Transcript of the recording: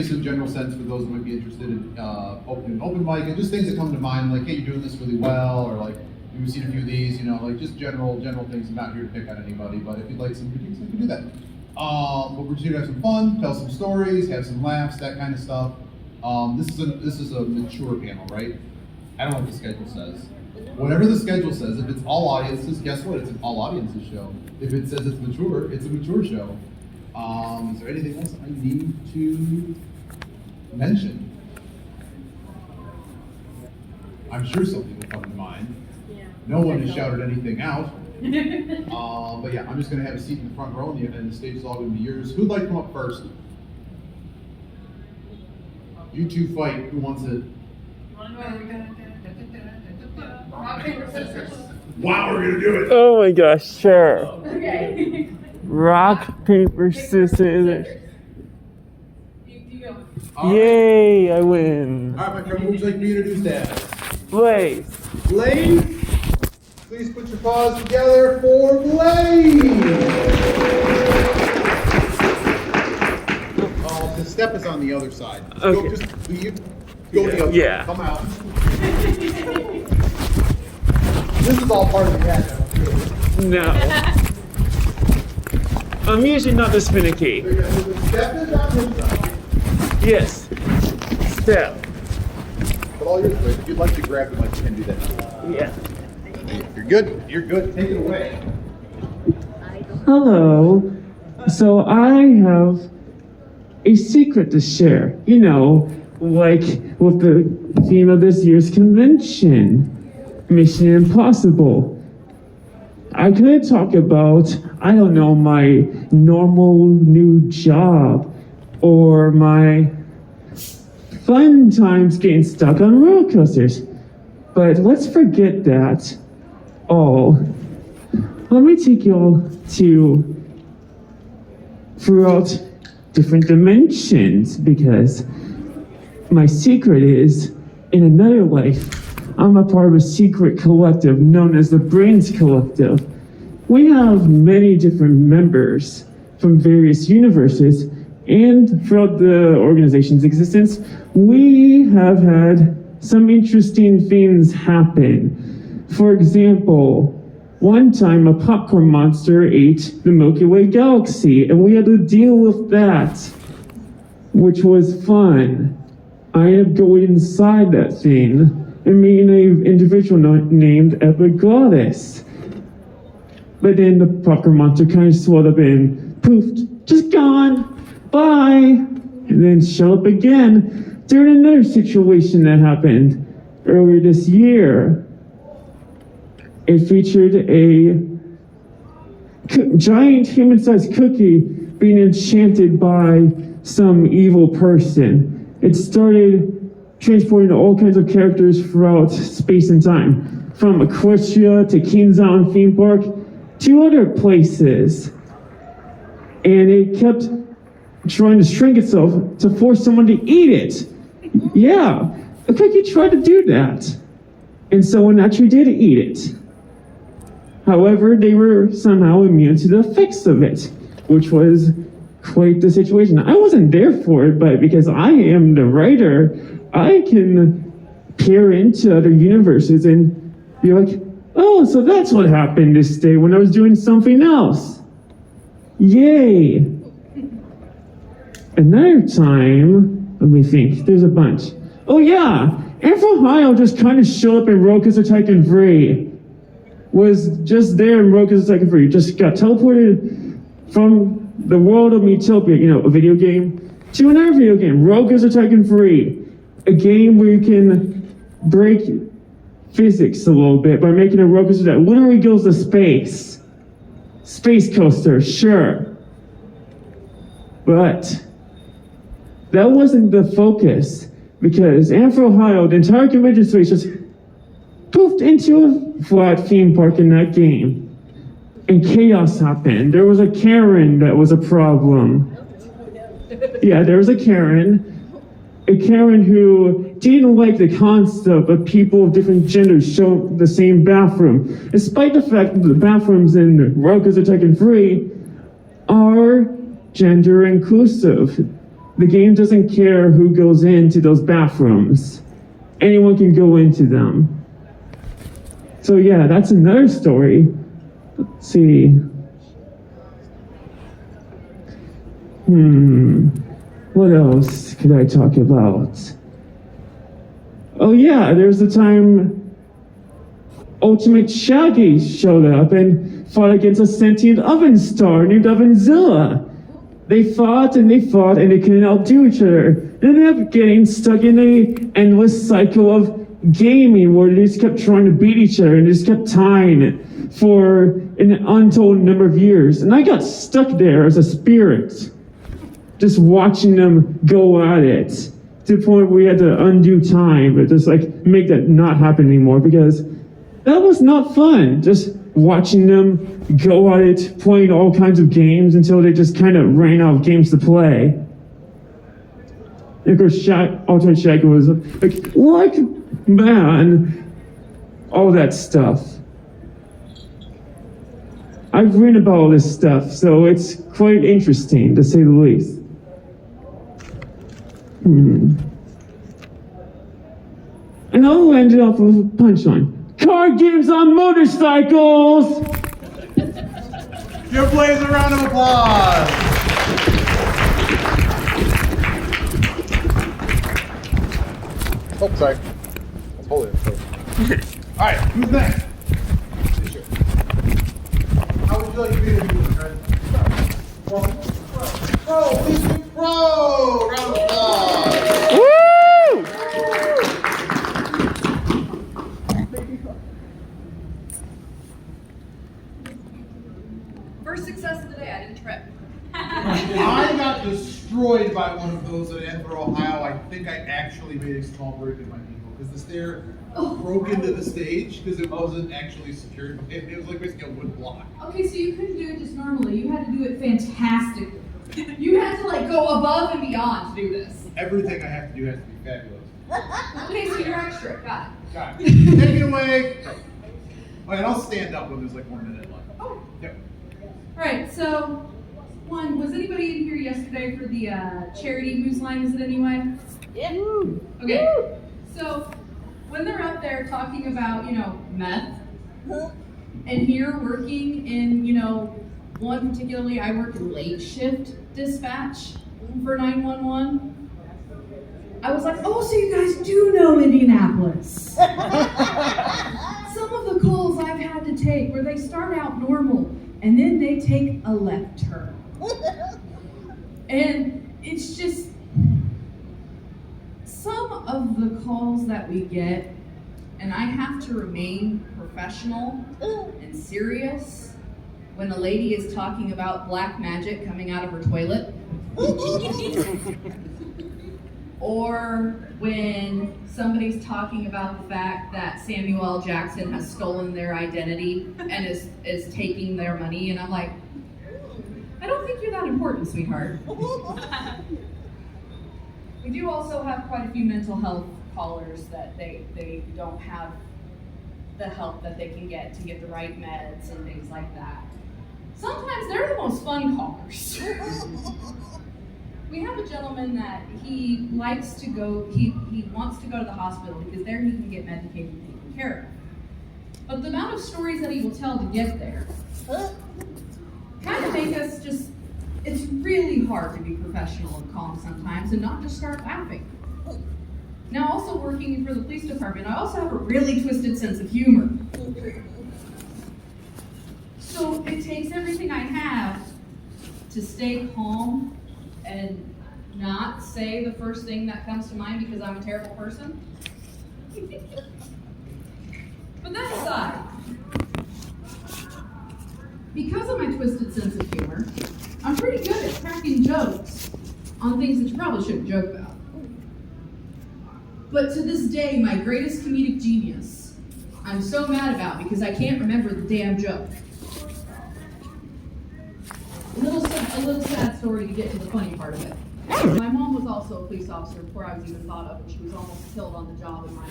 In general sense, for those who might be interested in open mic and just things that come to mind, like, hey, you're doing this really well, or like, we've seen a few of these, you know, like just general things. I'm not here to pick on anybody, but if you'd like some critiques, I can do that. But we're just here to have some fun, tell some stories, have some laughs, that kind of stuff. This is a mature panel, right? I don't know what the schedule says. Whatever the schedule says, if it's all audiences, guess what? It's an all audiences show. If it says it's mature, it's a mature show. Is there anything else I need to mention? I'm sure something will come to mind. Yeah. No one has shouted anything out. But yeah, I'm just going to have a seat in the front row, and the stage is all going to be yours. Who'd like to come up first? You two fight. Who wants it? Rock, paper, scissors. Wow, we're going to do it. Oh my gosh, sure. Okay. Rock, paper, scissors. You go. All right. Yay, I win. All right, my friend, who would you like me to introduce as? Blaze. Blaze, please put your paws together for Blaze. Oh, the step is on the other side. Okay. Go the other Yeah. side. Come out. This is all part of the act. No. I'm usually not this finicky. So the step is on this side. Yes. Step. But all yours, Blaze. If you'd like to grab the mic, you can do that. Yeah. You're good. You're good. Take it away. Hello. So I have a secret to share. You know, like with the theme of this year's convention, Mission Impossible. I could talk about, I don't know, my normal new job or my fun times getting stuck on roller coasters. But let's forget that all. Let me take you all to throughout different dimensions, because my secret is, in another life, I'm a part of a secret collective known as the Brains Collective. We have many different members from various universes, and throughout the organization's existence, we have had some interesting things happen. For example, one time a popcorn monster ate the Milky Way galaxy, and we had to deal with that, which was fun. I ended up going inside that thing and meeting an individual named Epiglottis. But then the popcorn monster kind of swelled up and poofed, just gone, bye, and then showed up again during another situation that happened earlier this year. It featured a giant human-sized cookie being enchanted by some evil person. It started transporting all kinds of characters throughout space and time, from Equestria to Kings Island theme park to other places. And it kept trying to shrink itself to force someone to eat it. Yeah, a cookie tried to do that. And someone actually did eat it. However, they were somehow immune to the effects of it, which was quite the situation. I wasn't there for it, but because I am the writer, I can peer into other universes and be like, oh, so that's what happened this day when I was doing something else. Yay. Another time, let me think, there's a bunch. Oh yeah, IndyFurCon just kind of showed up in Rokus Tycoon 3. Was just there in Rokus Tycoon 3. Just got teleported from the world of Metopia, you know, a video game, to another video game, Rokus Tycoon 3. A game where you can break physics a little bit by making a roller coaster that literally goes to space. Space coaster, sure. But that wasn't the focus, because IndyFurCon, the entire convention space, just poofed into a flat theme park in that game. And chaos happened. There was a Karen that was a problem. Yeah, there was a Karen. A Karen who didn't like the concept of people of different genders show the same bathroom, despite the fact that the bathrooms in Rokus Tycoon 3 are gender inclusive. The game doesn't care who goes into those bathrooms. Anyone can go into them. So yeah, that's another story. Let's see. What else could I talk about? Oh yeah, there's the time Ultimate Shaggy showed up and fought against a sentient oven star named Ovenzilla. They fought and they fought and they couldn't outdo each other. They ended up getting stuck in an endless cycle of gaming where they just kept trying to beat each other and just kept tying for an untold number of years. And I got stuck there as a spirit, just watching them go at it to the point where we had to undo time, but just like make that not happen anymore because that was not fun. Just watching them go at it, playing all kinds of games until they just kind of ran out of games to play. And of course, Ultimate Shaggy was like, what? Man, all that stuff. I've written about all this stuff, so it's quite interesting, to say the least. And I'll end it off with a punchline. Card games on motorcycles! Give Blaze a round of applause. Oh, sorry. Let's hold it. All right, who's next? How would you like to be interviewed, Pro, please do Pro! Round of applause. Woo! First success of the day, I didn't trip. I got destroyed by one of those at Enver, Ohio. I think I actually made a small break in my ankle because the stair broke into the stage because it wasn't actually secured. It was like basically a wood block. Okay, so you couldn't do it just normally. You had to do it fantastically. You had to like go above and beyond to do this. Everything I have to do has to be fabulous. Okay, so you're extra. Got it. Got it. Take it away. All right, I'll stand up when there's like 1 minute left. Oh. Yep. All right, so one, was anybody in here yesterday for the charity Whose Line Is It Anyway? Yeah. Okay, so when they're up there talking about, meth, and here working in, one particularly, I work late shift dispatch for 911. I was like, oh, so you guys do know Indianapolis. Some of the calls I've had to take where they start out normal and then they take a left turn. And it's just, some of the calls that we get, and I have to remain professional and serious when a lady is talking about black magic coming out of her toilet. Or when somebody's talking about the fact that Samuel L. Jackson has stolen their identity and is taking their money, and I'm like, I don't think you're that important, sweetheart. We do also have quite a few mental health callers that they don't have the help that they can get to get the right meds and things like that. Sometimes they're the most fun callers. We have a gentleman that he likes to go, he wants to go to the hospital because there he can get medication taken care of. But the amount of stories that he will tell to get there kind of make us just, it's really hard to be professional and calm sometimes and not just start laughing. Now, also working for the police department, I also have a really twisted sense of humor. So it takes everything I have to stay calm and not say the first thing that comes to mind because I'm a terrible person. But that aside, because of my twisted sense of humor, I'm pretty good at cracking jokes on things that you probably shouldn't joke about. But to this day, my greatest comedic genius, I'm so mad about because I can't remember the damn joke. A little sad story to get to the funny part of it. My mom was also a police officer before I was even thought of, and she was almost killed on the job in my